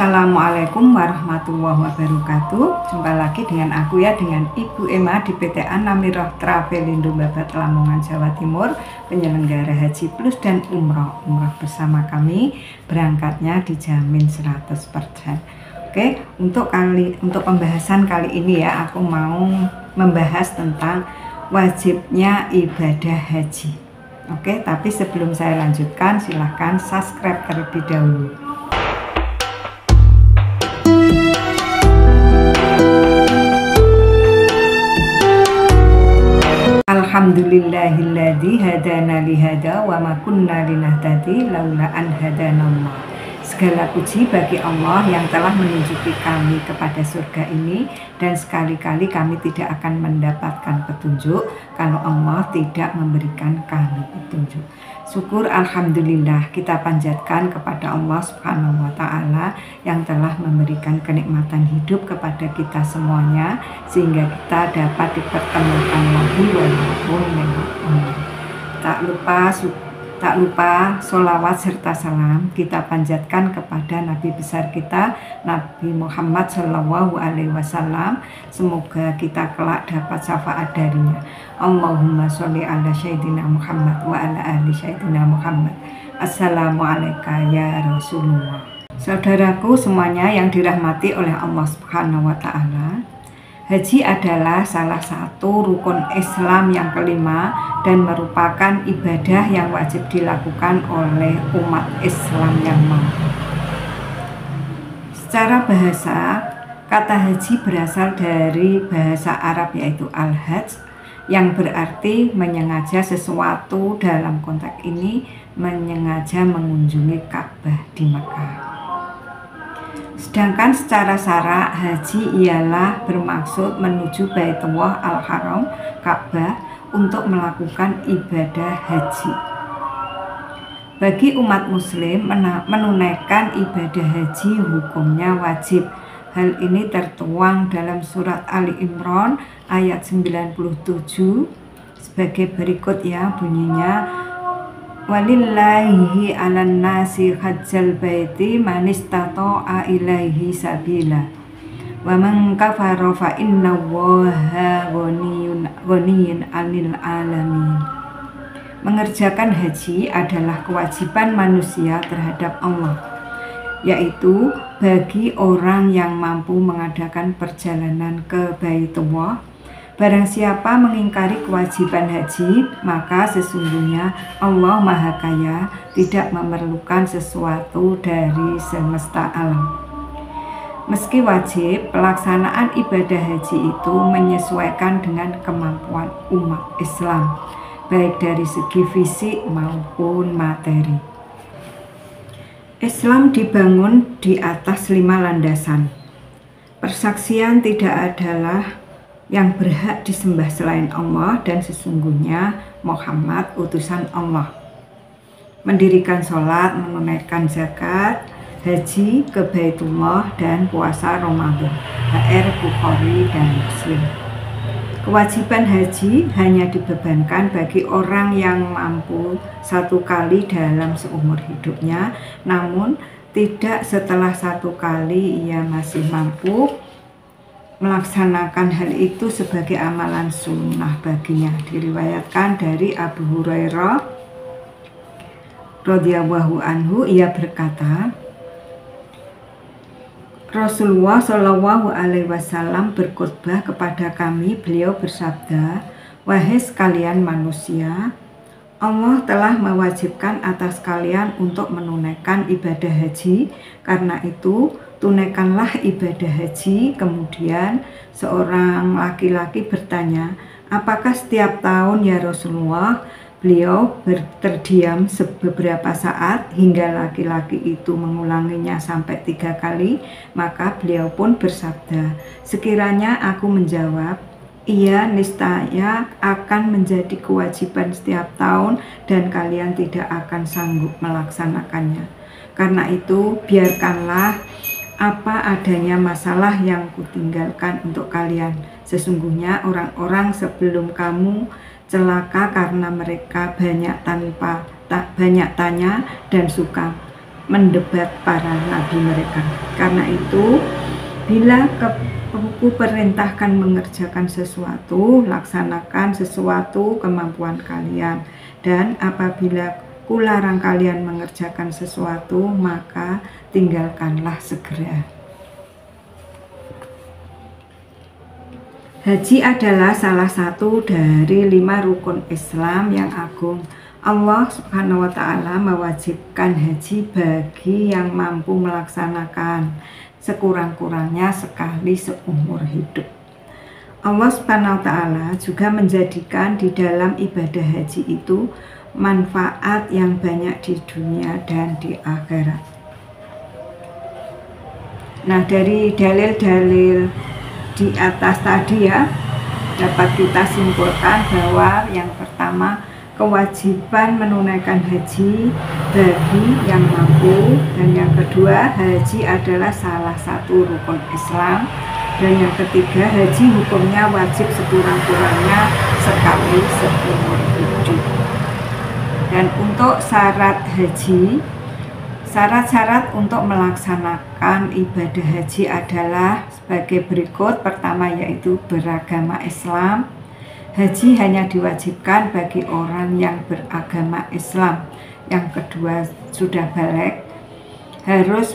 Assalamualaikum warahmatullahi wabarakatuh. Jumpa lagi dengan aku ya, dengan Ibu Emma di PT Anamiroh Travelindo Babat Lamongan Jawa Timur, penyelenggara Haji Plus dan Umroh bersama kami, berangkatnya dijamin 100%. Oke, untuk pembahasan kali ini ya, aku mau membahas tentang wajibnya ibadah haji. Oke, tapi sebelum saya lanjutkan, silahkan subscribe terlebih dahulu. Alhamdulillahilladzi hadana lihada wa ma kunna linahtadi laula an hadanallah. Segala puji bagi Allah yang telah menunjuki kami kepada surga ini, dan sekali-kali kami tidak akan mendapatkan petunjuk kalau Allah tidak memberikan kami petunjuk. Syukur alhamdulillah kita panjatkan kepada Allah Subhanahu wa taala yang telah memberikan kenikmatan hidup kepada kita semuanya, sehingga kita dapat dipertemukan lagi walaupun lewat umur. Tak lupa sholawat serta salam kita panjatkan kepada Nabi besar kita, Nabi Muhammad SAW. Semoga kita kelak dapat syafaat darinya. Allahumma sholli ala Sayyidina Muhammad wa ala ahli Sayyidina Muhammad. Assalamualaikum ya Rasulullah. Saudaraku semuanya yang dirahmati oleh Allah Subhanahu wa taala, haji adalah salah satu rukun Islam yang kelima dan merupakan ibadah yang wajib dilakukan oleh umat Islam yang mampu. Secara bahasa, kata haji berasal dari bahasa Arab yaitu al-hajj, yang berarti menyengaja sesuatu. Dalam konteks ini menyengaja mengunjungi Ka'bah di Mekah. Sedangkan secara syara, haji ialah bermaksud menuju Baitullah Al-Haram, Ka'bah, untuk melakukan ibadah haji. Bagi umat muslim, menunaikan ibadah haji hukumnya wajib. Hal ini tertuang dalam surat Ali Imran ayat 97 sebagai berikut ya, bunyinya: walillahi 'alan nasi hajjal baiti man istata'a ilaihi sabila wa man kafara fa innallaha ghaniyyun 'anil 'alamin. Mengerjakan haji adalah kewajiban manusia terhadap Allah, yaitu bagi orang yang mampu mengadakan perjalanan ke Baitullah. Barang siapa mengingkari kewajiban haji, maka sesungguhnya Allah Maha Kaya tidak memerlukan sesuatu dari semesta alam. Meski wajib, pelaksanaan ibadah haji itu menyesuaikan dengan kemampuan umat Islam, baik dari segi fisik maupun materi. Islam dibangun di atas 5 landasan. Persaksian tidak adalah yang berhak disembah selain Allah dan sesungguhnya Muhammad utusan Allah. Mendirikan sholat, menunaikan zakat, haji ke Baitullah, dan puasa Ramadan. HR Bukhari dan Muslim. Kewajiban haji hanya dibebankan bagi orang yang mampu satu kali dalam seumur hidupnya, namun tidak setelah satu kali ia masih mampu melaksanakan hal itu sebagai amalan sunnah baginya. Diriwayatkan dari Abu Hurairah radhiyallahu anhu, ia berkata, Rasulullah Shallallahu alaihi wasallam berkhutbah kepada kami. Beliau bersabda, wahai sekalian manusia, Allah telah mewajibkan atas kalian untuk menunaikan ibadah haji. Karena itu tunaikanlah ibadah haji. Kemudian seorang laki-laki bertanya, apakah setiap tahun ya Rasulullah? Beliau terdiam beberapa saat hingga laki-laki itu mengulanginya sampai 3 kali. Maka beliau pun bersabda, sekiranya aku menjawab, iya, niscaya akan menjadi kewajiban setiap tahun dan kalian tidak akan sanggup melaksanakannya. Karena itu biarkanlah apa adanya masalah yang kutinggalkan untuk kalian. Sesungguhnya orang-orang sebelum kamu celaka karena mereka banyak tanya dan suka mendebat para nabi mereka. Karena itu, bila aku perintahkan mengerjakan sesuatu, laksanakan sesuatu kemampuan kalian. Dan apabila kularang kalian mengerjakan sesuatu, maka tinggalkanlah segera. Haji adalah salah satu dari 5 rukun Islam yang agung. Allah Subhanahu wa Ta'ala mewajibkan haji bagi yang mampu melaksanakan sekurang-kurangnya sekali seumur hidup. Allah Subhanahu wa Ta'ala juga menjadikan di dalam ibadah haji itu manfaat yang banyak di dunia dan di akhirat. Nah, dari dalil-dalil di atas tadi ya, dapat kita simpulkan bahwa yang pertama, kewajiban menunaikan haji bagi yang mampu, dan yang kedua, haji adalah salah satu rukun Islam, dan yang ketiga, haji hukumnya wajib sekurang-kurangnya sekali seumur hidup. Dan untuk syarat haji, syarat-syarat untuk melaksanakan ibadah haji adalah sebagai berikut. Pertama, yaitu beragama Islam. Haji hanya diwajibkan bagi orang yang beragama Islam. Yang kedua, sudah baligh, harus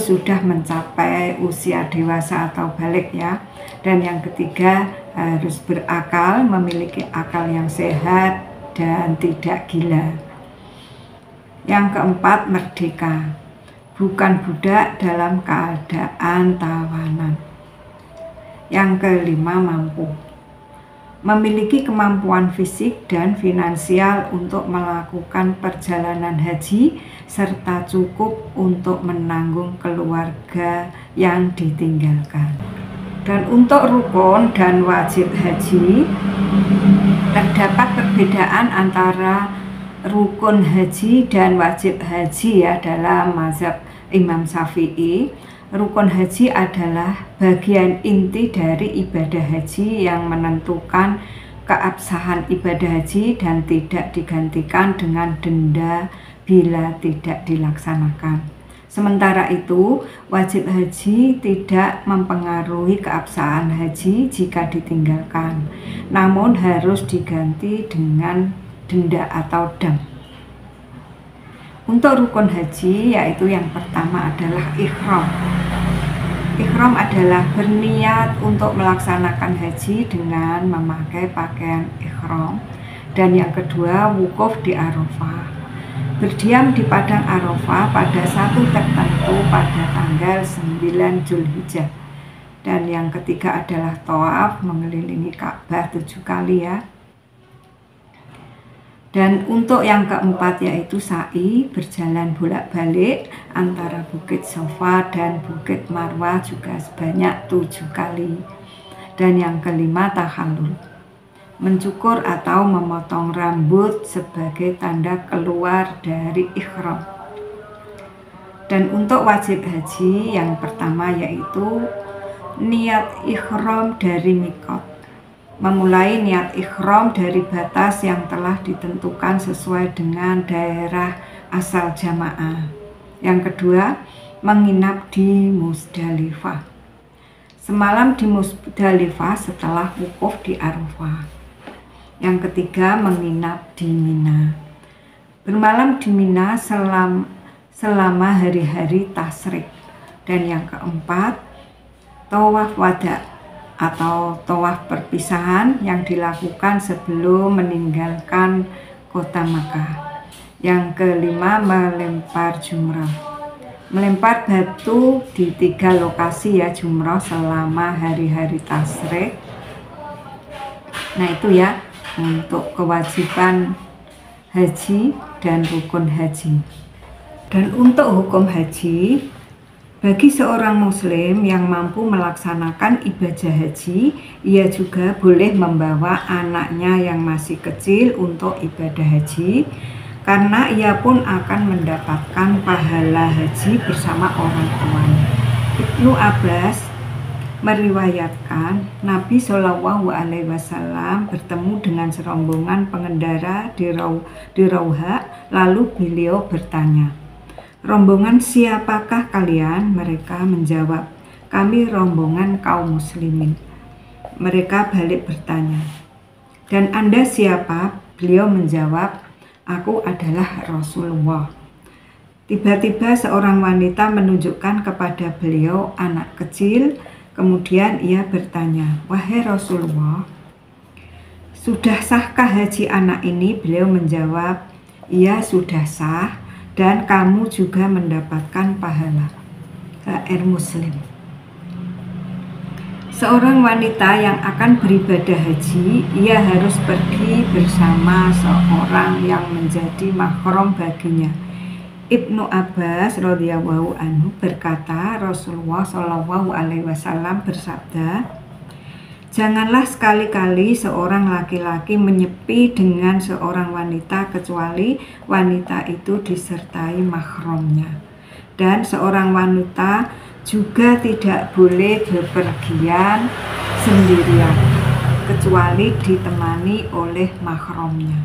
sudah mencapai usia dewasa atau baligh ya. Dan yang ketiga, harus berakal, memiliki akal yang sehat dan tidak gila. Yang keempat, merdeka, bukan budak dalam keadaan tawanan. Yang kelima, mampu, memiliki kemampuan fisik dan finansial untuk melakukan perjalanan haji serta cukup untuk menanggung keluarga yang ditinggalkan. Dan untuk rukun dan wajib haji, terdapat perbedaan antara rukun haji dan wajib haji ya dalam mazhab Imam Syafi'i. Rukun haji adalah bagian inti dari ibadah haji yang menentukan keabsahan ibadah haji dan tidak digantikan dengan denda bila tidak dilaksanakan. Sementara itu, wajib haji tidak mempengaruhi keabsahan haji jika ditinggalkan, namun harus diganti dengan denda atau dam. Untuk rukun haji, yaitu yang pertama adalah ihram. Ihram adalah berniat untuk melaksanakan haji dengan memakai pakaian ihram. Dan yang kedua, wukuf di Arafah, berdiam di padang Arafah pada satu tertentu pada tanggal 9 Zulhijjah. Dan yang ketiga adalah tawaf, mengelilingi Ka'bah 7 kali ya. Dan untuk yang keempat yaitu sa'i, berjalan bolak-balik antara Bukit Safa dan Bukit Marwah juga sebanyak 7 kali. Dan yang kelima, tahallul, mencukur atau memotong rambut sebagai tanda keluar dari ihram. Dan untuk wajib haji yang pertama yaitu niat ihram dari mikot, memulai niat ihram dari batas yang telah ditentukan sesuai dengan daerah asal jamaah. Yang kedua, menginap di Musdalifah, semalam di Musdalifah setelah wukuf di Arafah. Yang ketiga, menginap di Mina, bermalam di Mina selama hari-hari tasyrik. Dan yang keempat, tawaf wada atau tawaf perpisahan yang dilakukan sebelum meninggalkan kota Makkah. Yang kelima, melempar jumrah, melempar batu di 3 lokasi ya jumrah selama hari-hari tasyrik. Nah itu ya untuk kewajiban haji dan rukun haji. Dan untuk hukum haji, bagi seorang muslim yang mampu melaksanakan ibadah haji, ia juga boleh membawa anaknya yang masih kecil untuk ibadah haji, karena ia pun akan mendapatkan pahala haji bersama orang tuanya. Ibnu Abbas meriwayatkan Nabi Shallallahu Alaihi Wasallam bertemu dengan serombongan pengendara di Rauha, lalu beliau bertanya, "Rombongan siapakah kalian?" Mereka menjawab, "Kami rombongan kaum muslimin." Mereka balik bertanya, "Dan Anda siapa?" Beliau menjawab, "Aku adalah Rasulullah." Tiba-tiba seorang wanita menunjukkan kepada beliau anak kecil. Kemudian ia bertanya, "Wahai Rasulullah, sudah sahkah haji anak ini?" Beliau menjawab, "Iya, sudah sah, dan kamu juga mendapatkan pahala." HR Muslim. Seorang wanita yang akan beribadah haji, ia harus pergi bersama seorang yang menjadi mahram baginya. Ibnu Abbas radhiyallahu anhu berkata, Rasulullah Shallallahu alaihi wasallam bersabda, "Janganlah sekali-kali seorang laki-laki menyepi dengan seorang wanita kecuali wanita itu disertai mahramnya. Dan seorang wanita juga tidak boleh bepergian sendirian kecuali ditemani oleh mahramnya."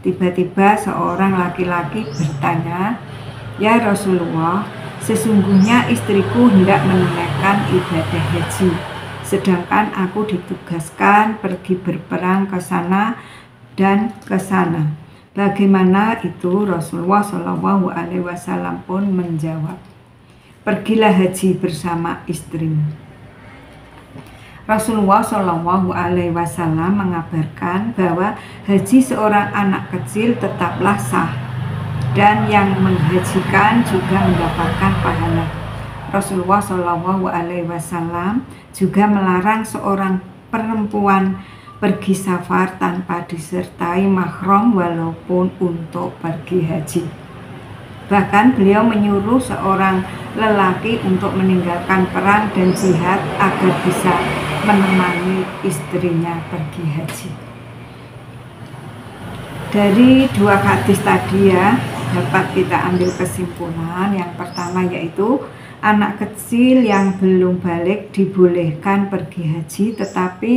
Tiba-tiba seorang laki-laki bertanya, "Ya Rasulullah, sesungguhnya istriku hendak menunaikan ibadah haji, sedangkan aku ditugaskan pergi berperang ke sana dan ke sana. Bagaimana itu?" Rasulullah Shallallahu alaihi wasallam pun menjawab, "Pergilah haji bersama istrimu." Rasulullah Shallallahu alaihi wasallam mengabarkan bahwa haji seorang anak kecil tetaplah sah, dan yang menghajikan juga mendapatkan pahala. Rasulullah Shallallahu alaihi wasallam juga melarang seorang perempuan pergi safar tanpa disertai mahram walaupun untuk pergi haji. Bahkan beliau menyuruh seorang lelaki untuk meninggalkan perang dan jihad agar bisa menemani istrinya pergi haji. Dari dua hadis tadi ya, dapat kita ambil kesimpulan. Yang pertama yaitu anak kecil yang belum balik dibolehkan pergi haji, tetapi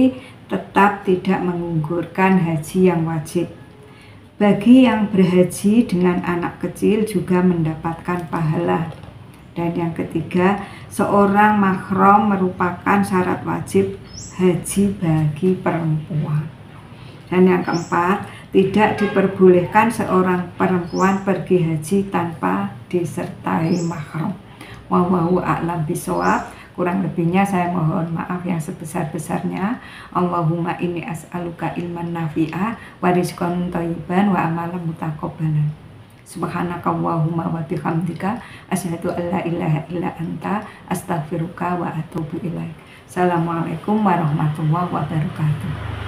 tetap tidak menggugurkan haji yang wajib. Bagi yang berhaji dengan anak kecil juga mendapatkan pahala. Dan yang ketiga, seorang mahram merupakan syarat wajib haji bagi perempuan. Dan yang keempat, tidak diperbolehkan seorang perempuan pergi haji tanpa disertai mahram. Wallahu a'lam bishawab. Kurang lebihnya saya mohon maaf yang sebesar-besarnya. Allahumma inni as'aluka ilman nafi'a wa rizqan thayyiban wa amalan mutaqabbalan. Subhanakallahumma wa bihamdika asyhadu an la ilaha illa anta astaghfiruka wa atubu ilaik. Assalamualaikum warahmatullahi wabarakatuh.